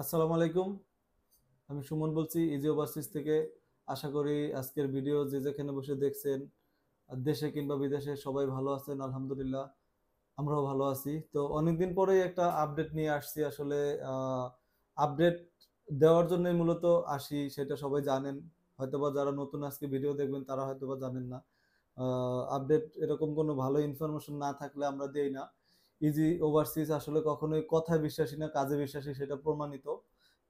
আসসালামু আলাইকুম। আমি সুমন বলছি ইজি ওভারসিজ থেকে। আশা করি আজকের ভিডিও যে যেখানে বসে দেখছেন, দেশে কিংবা বিদেশে সবাই ভালো আছেন। আলহামদুলিল্লাহ আমরাও ভালো আছি। তো অনেকদিন পরেই একটা আপডেট নিয়ে আসছি আসলে। আপডেট দেওয়ার জন্যই মূলত আসি, সেটা সবাই জানেন। হয়তোবা যারা নতুন আজকে ভিডিও দেখবেন তারা হয়তোবা জানেন না। আপডেট এরকম কোনো ভালো ইনফরমেশন না থাকলে আমরা দেই না। ইজি ওভারসিজ আসলে কখনোই কথায় বিশ্বাসী না, কাজে বিশ্বাসী, সেটা প্রমাণিত।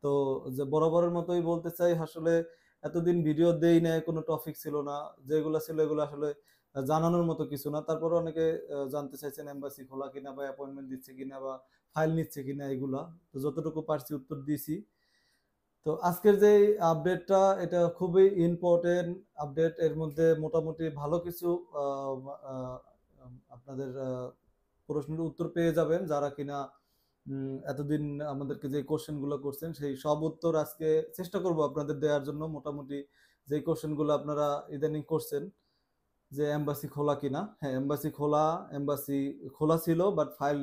তো যে বরাবরের মতোই বলতে চাই, আসলে এতদিন ভিডিও দেই না, কোনো টপিক ছিল না। যেগুলো ছিল এগুলো আসলে জানানোর মতো কিছু না। তারপরে অনেকে জানতে চাইছেন এম্বাসি খোলা কিনা, বা অ্যাপয়েন্টমেন্ট দিচ্ছে কিনা, বা ফাইল নিচ্ছে কিনা, এগুলা তো যতটুকু পারছি উত্তর দিয়েছি। তো আজকের যে আপডেটটা, এটা খুবই ইম্পর্টেন্ট আপডেট। এর মধ্যে মোটামুটি ভালো কিছু আহ, আহ, আপনাদের প্রশ্নের উত্তর পেয়ে যাবেন, যারা কিনা এতদিন আমাদেরকে যে কোশ্চেন গুলো করছেন সেই সব উত্তর আজকে চেষ্টা করব আপনাদের দেওয়ার জন্য। মোটামুটি যে কোশ্চেন গুলো আপনারা ইদানিং করছেন, যে এম্বাসি খোলা কিনা, হ্যাঁ এম্বাসি খোলা। এম্বাসি খোলা ছিল, বাট ফাইল,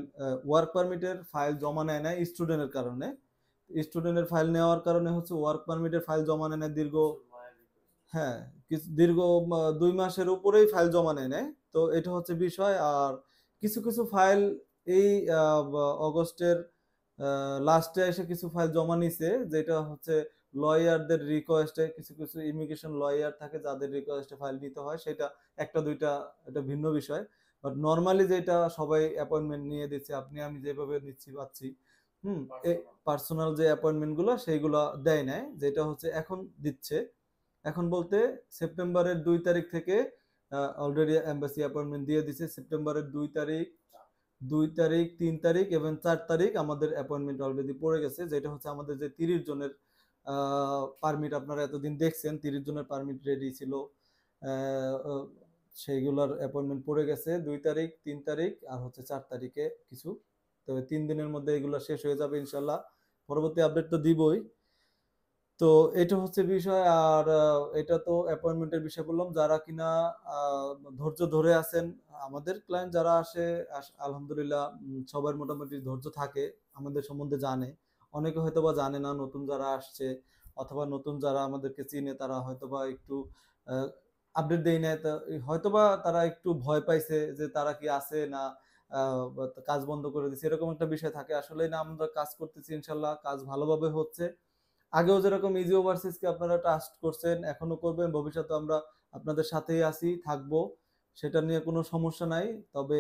ওয়ার্ক পারমিটের ফাইল জমা নেয় না স্টুডেন্টের কারণে। স্টুডেন্টের ফাইল নেওয়ার কারণে হচ্ছে ওয়ার্ক পারমিটের ফাইল জমা নেয় না দীর্ঘ, হ্যাঁ দীর্ঘ 2 মাসের উপরেই ফাইল জমা নেয় নেয়। তো এটা হচ্ছে বিষয়। আর কিছু কিছু ফাইল এই অগস্টের লাস্টে এসে কিছু ফাইল জমা নিছে, যেটা হচ্ছে লয়ারদের রিকোয়েস্টে। কিছু কিছু ইমিগ্রেশন লয়ার থাকে যাদের রিকোয়েস্টে ফাইল নিতে হয়, সেটা একটা দুইটা, এটা ভিন্ন বিষয়। বাট নর্মালি যেটা সবাই অ্যাপয়েন্টমেন্ট নিয়ে দিচ্ছে, আপনি আমি যেভাবে নিচ্ছি পাচ্ছি, হুম, পার্সোনাল যে অ্যাপয়েন্টমেন্ট গুলো সেইগুলো দেয় নাই, যেটা হচ্ছে এখন দিচ্ছে। এখন বলতে সেপ্টেম্বরের 2 তারিখ থেকে অলরেডি এম্বাসি অ্যাপয়েন্টমেন্ট দিয়ে দিছে। সেপ্টেম্বরের 2 তারিখ, 2 তারিখ, 3 তারিখ এবং 4 তারিখ আমাদের অ্যাপয়েন্টমেন্ট অলরেডি পড়ে গেছে। যেটা হচ্ছে আমাদের যে 30 জনের পারমিট, আপনারা এতদিন দেখছেন 30 জনের পারমিট রেডি ছিল। আহ, আহ, সেইগুলোর অ্যাপয়েন্টমেন্ট পড়ে গেছে 2 তারিখ, 3 তারিখ আর হচ্ছে 4 তারিখে কিছু। তবে 3 দিনের মধ্যে এগুলো শেষ হয়ে যাবে ইনশাল্লাহ। পরবর্তী আপডেট তো দিবই। তো এটা হচ্ছে বিষয়। আর এটা তো অ্যাপয়েন্টমেন্টের বিষয় বললাম। যারা কিনা আহ, ধৈর্য ধরে আছেন, আমাদের ক্লায়েন্ট যারা আসে, আলহামদুলিল্লাহ সবার মোটামুটি ধৈর্য থাকে, আমাদের সম্বন্ধে জানে। অনেকে হয়তোবা জানে না, নতুন যারা আসছে অথবা নতুন যারা আমাদেরকে চিনে, তারা হয়তোবা একটু আপডেট দেয় না। তা হয়তোবা তারা একটু ভয় পাইছে যে তারা কি আছে না, বা কাজ বন্ধ করে দিচ্ছে, এরকম একটা বিষয় থাকে। আসলে না, আমরা কাজ করতেছি ইনশাল্লাহ, কাজ ভালোভাবে হচ্ছে। আগেও যেরকম ইজি ওভারসিজকে আপনারা ট্রাস্ট করছেন, এখনো করবেন, ভবিষ্যতে আমরা আপনাদের সাথেই আছি, থাকবো। সেটা নিয়ে কোনো সমস্যা নাই। তবে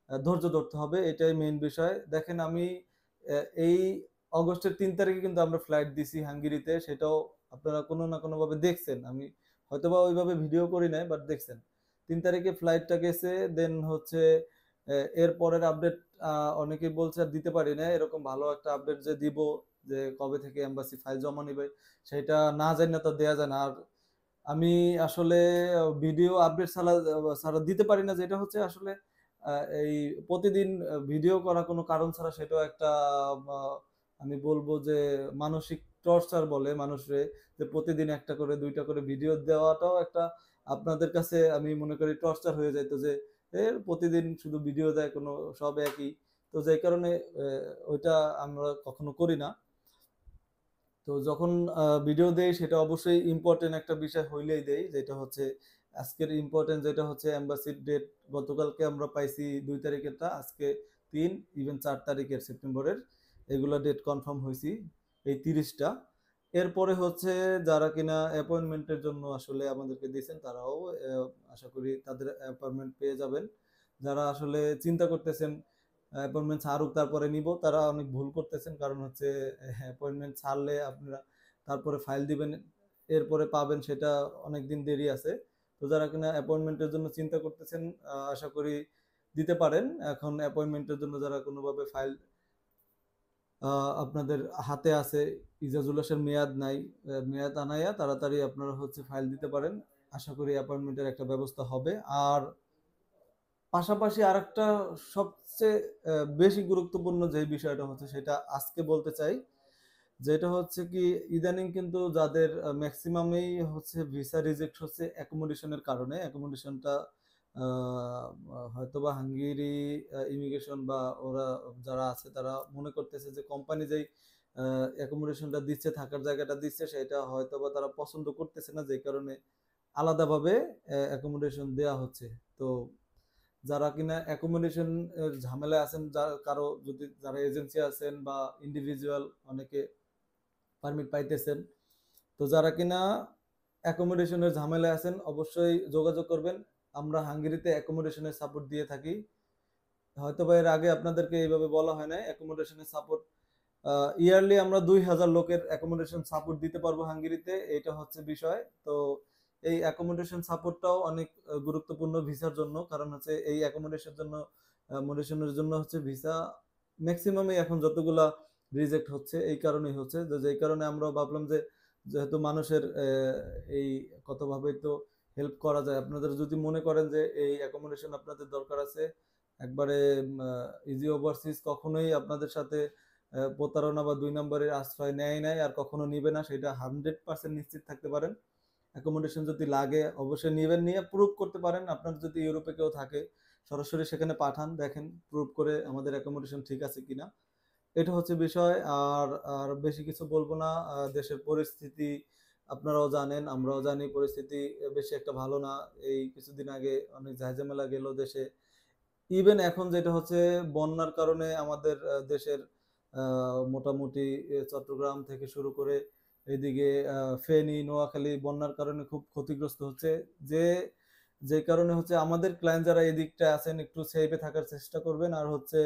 ধৈর্য ধরতে হবে, এটাই মেইন বিষয়। দেখেন আমি এই অগস্টের 3 তারিখে কিন্তু আমরা ফ্লাইট দিছি হাঙ্গেরিতে, সেটাও আপনারা কোনো না কোনো ভাবে দেখছেন। আমি হয়তোবা ওইভাবে ভিডিও করি নাই, বাট দেখছেন 3 তারিখে ফ্লাইটটা গেছে। দেন হচ্ছে এর পরের আপডেট অনেকেই বলছে আর দিতে পারি না, এরকম ভালো একটা আপডেট যে দিব, যে কবে থেকে এম্বাসি ফাইল জমা নিবে, সেটা না জানি না তো দেয়া যায় না। আর আমি আসলে ভিডিও আপডেট ছাড়া ছাড়া দিতে পারি না, যেটা হচ্ছে আসলে এই প্রতিদিন ভিডিও করা কোনো কারণ ছাড়া, সেটাও একটা আমি বলবো যে মানসিক টর্চার বলে মানুষরে। যে প্রতিদিন একটা করে দুইটা করে ভিডিও দেওয়াটাও একটা আপনাদের কাছে আমি মনে করি টর্চার হয়ে যাইতো, যে এর প্রতিদিন শুধু ভিডিও দেয়, কোনো সব একই। তো যেই কারণে ওইটা আমরা কখনো করি না। তো যখন ভিডিও দেই, সেটা অবশ্যই ইম্পর্টেন্ট একটা বিষয় হইলেই দেই, যেটা হচ্ছে আজকের ইম্পর্টেন্ট, যেটা হচ্ছে এম্বাসির ডেট। গতকালকে আমরা পাইছি 2 তারিখেরটা, আজকে 3, ইভেন 4 তারিখের সেপ্টেম্বরের, এগুলা ডেট কনফার্ম হয়েছি এই 30টা। এরপরে হচ্ছে যারা কিনা অ্যাপয়েন্টমেন্টের জন্য আসলে আমাদেরকে দিয়েছেন, তারাও আশা করি তাদের অ্যাপয়েন্টমেন্ট পেয়ে যাবেন। যারা আসলে চিন্তা করতেছেন অ্যাপয়েন্টমেন্ট ছাড়ুক তারপরে নিব, তারা অনেক ভুল করতেছেন। কারণ হচ্ছে অ্যাপয়েন্টমেন্ট ছাড়লে আপনারা তারপরে ফাইল দিবেন, এরপরে পাবেন, সেটা অনেক দিন দেরি আছে। তো যারা কিনা অ্যাপয়েন্টমেন্টের জন্য চিন্তা করতেছেন, আশা করি দিতে পারেন। এখন অ্যাপয়েন্টমেন্টের জন্য যারা কোনোভাবে ফাইল আপনাদের হাতে আছে, ইজাজুলাসের মেয়াদ নাই, মেয়াদ আনাইয়া তাড়াতাড়ি আপনারা হচ্ছে ফাইল দিতে পারেন। আশা করি অ্যাপয়েন্টমেন্টের একটা ব্যবস্থা হবে। আর পাশাপাশি আরেকটা সবচেয়ে বেশি গুরুত্বপূর্ণ যে বিষয়টা হচ্ছে, সেটা আজকে বলতে চাই। যেটা হচ্ছে কি, ইদানিং কিন্তু যাদের ম্যাক্সিমামই হচ্ছে ভিসা রিজেক্ট হচ্ছে অ্যাকোমোডেশনের কারণে। অ্যাকোমোডেশনটা হয়তোবা হাঙ্গেরি ইমিগ্রেশন বা ওরা যারা আছে তারা মনে করতেছে যে কোম্পানি যেই অ্যাকোমোডেশনটা দিচ্ছে, থাকার জায়গাটা দিচ্ছে, সেটা হয়তো বা তারা পছন্দ করতেছে না, যে কারণে আলাদাভাবে অ্যাকোমোডেশন দেওয়া হচ্ছে। তো যারা কিনা অ্যাকোমোডেশন এর ঝামেলায় আছেন, কারো যদি যারা এজেন্সি আছেন বা ইন্ডিভিজুয়াল অনেকে পারমিট পাইতেছেন, তো যারা কিনা অ্যাকোমোডেশনের ঝামেলায় আছেন অবশ্যই যোগাযোগ করবেন। আমরা হাঙ্গেরিতে অ্যাকোমোডেশনের সাপোর্ট দিয়ে থাকি। হয়তো বা এর আগে আপনাদেরকে এইভাবে বলা হয় না, অ্যাকোমোডেশনের সাপোর্ট ইয়ারলি আমরা 2000 লোকের অ্যাকোমোডেশন সাপোর্ট দিতে পারবো হাঙ্গেরিতে, এটা হচ্ছে বিষয়। তো এই অ্যাকোমোডেশন সাপোর্টটাও অনেক গুরুত্বপূর্ণ ভিসার জন্য, কারণ হচ্ছে এই অ্যাকোমোডেশনের জন্য হচ্ছে ভিসা ম্যাক্সিমামই এখন যতগুলা রিজেক্ট হচ্ছে এই কারণেই হচ্ছে, যেই কারণে আমরা ভাবলাম যে যেহেতু মানুষের এই কতভাবেই তো হেল্প করা যায়, আপনাদের যদি মনে করেন যে এই অ্যাকোমোডেশন আপনাদের দরকার আছে, একবারে ইজি ওভারসিজ কখনোই আপনাদের সাথে প্রতারণা বা 2 নম্বরের আশ্রয় নেয় নাই আর কখনো নিবে না, সেটা 100% নিশ্চিত থাকতে পারেন। অ্যাকোমোডেশন যদি লাগে অবশ্যই নিবেন, নিয়ে প্রুভ করতে পারেন। আপনার যদি ইউরোপে কেউ থাকে সরাসরি সেখানে পাঠান, দেখেন প্রুভ করে আমাদের অ্যাকোমোডেশন ঠিক আছে কিনা। এটা হচ্ছে বিষয়। আর আর বেশি কিছু বলবো না। দেশের পরিস্থিতি আপনারাও জানেন, আমরাও জানি, পরিস্থিতি বেশি একটা ভালো না। এই কিছুদিন আগে অনেক ঝাঁঝামেলা গেল দেশে। ইভেন এখন যেটা হচ্ছে বন্যার কারণে আমাদের দেশের মোটামুটি চট্টগ্রাম থেকে শুরু করে এদিকে ফেনী, নোয়াখালী বন্যার কারণে খুব ক্ষতিগ্রস্ত হচ্ছে। যে যে কারণে হচ্ছে আমাদের ক্লায়েন্ট যারা এদিকটা আছেন একটু সেফে থাকার চেষ্টা করবেন। আর হচ্ছে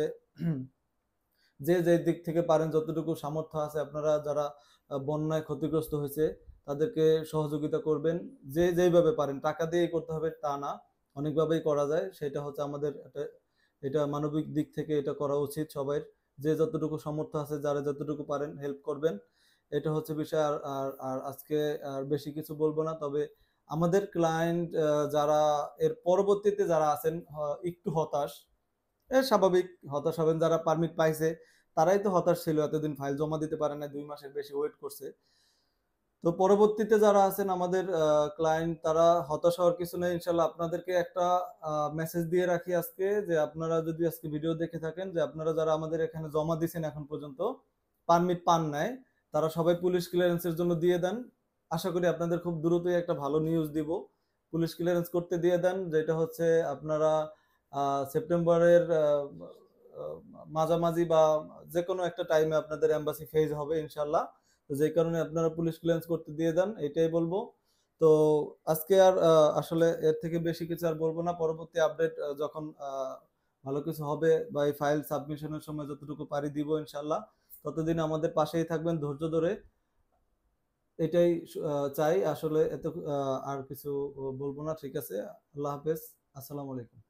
যে যে দিক থেকে পারেন যতটুকু সামর্থ্য আছে, আপনারা যারা বন্যায় ক্ষতিগ্রস্ত হয়েছে তাদেরকে সহযোগিতা করবেন। যে যেইভাবে পারেন, টাকা দিয়েই করতে হবে তা না, অনেকভাবেই করা যায়। সেটা হচ্ছে আমাদের এটা মানবিক দিক থেকে এটা করা উচিত সবাই। যে যতটুকু সামর্থ্য আছে, যারা যতটুকু পারেন হেল্প করবেন। এটা হচ্ছে বিষয়। আর আর আর আজকে আর বেশি কিছু বলবো না। তবে আমাদের ক্লায়েন্ট যারা এর পরবর্তীতে যারা আছেন একটু হতাশ, স্বাভাবিক হতাশ হবেন। যারা পারমিট পাইছে তারাই তো হতাশ ছিল, এতদিন ফাইল জমা দিতে পারে না, 2 মাসের বেশি ওয়েট করছে। তো পরবর্তীতে যারা আছেন আমাদের ক্লায়েন্ট, তারা হতাশ হওয়ার কিছু নেই। ইনশাল্লাহ আপনাদেরকে একটা মেসেজ দিয়ে রাখি আজকে, যে আপনারা যদি আজকে ভিডিও দেখে থাকেন, যে আপনারা যারা আমাদের এখানে জমা দিয়েছেন এখন পর্যন্ত পারমিট পান নাই, তারা সবাই পুলিশ ক্লিয়ারেন্সের জন্য দিয়ে দেন। আশা করি আপনাদের খুব দ্রুতই একটা ভালো নিউজ দিব। পুলিশ ক্লিয়ারেন্স করতে দিয়ে দেন, যেটা হচ্ছে আপনারা সেপ্টেম্বরের মাঝামাঝি বা যে কোনো একটা টাইমে আপনাদের এম্বাসি ফেজ হবে ইনশাল্লাহ। তো যেই কারণে আপনারা পুলিশ ক্লিয়ারেন্স করতে দিয়ে দেন, এটাই বলবো। তো আজকে আর আসলে এর থেকে বেশি কিছু আর বলবো না। পরবর্তী আপডেট যখন ভালো কিছু হবে বা এই ফাইল সাবমিশনের সময় যতটুকু পারি দিব ইনশাল্লাহ। ততদিন আমাদের পাশেই থাকবেন ধৈর্য ধরে, এটাই চাই আসলে। এত আর কিছু বলবো না। ঠিক আছে, আল্লাহ হাফেজ, আসসালামু আলাইকুম।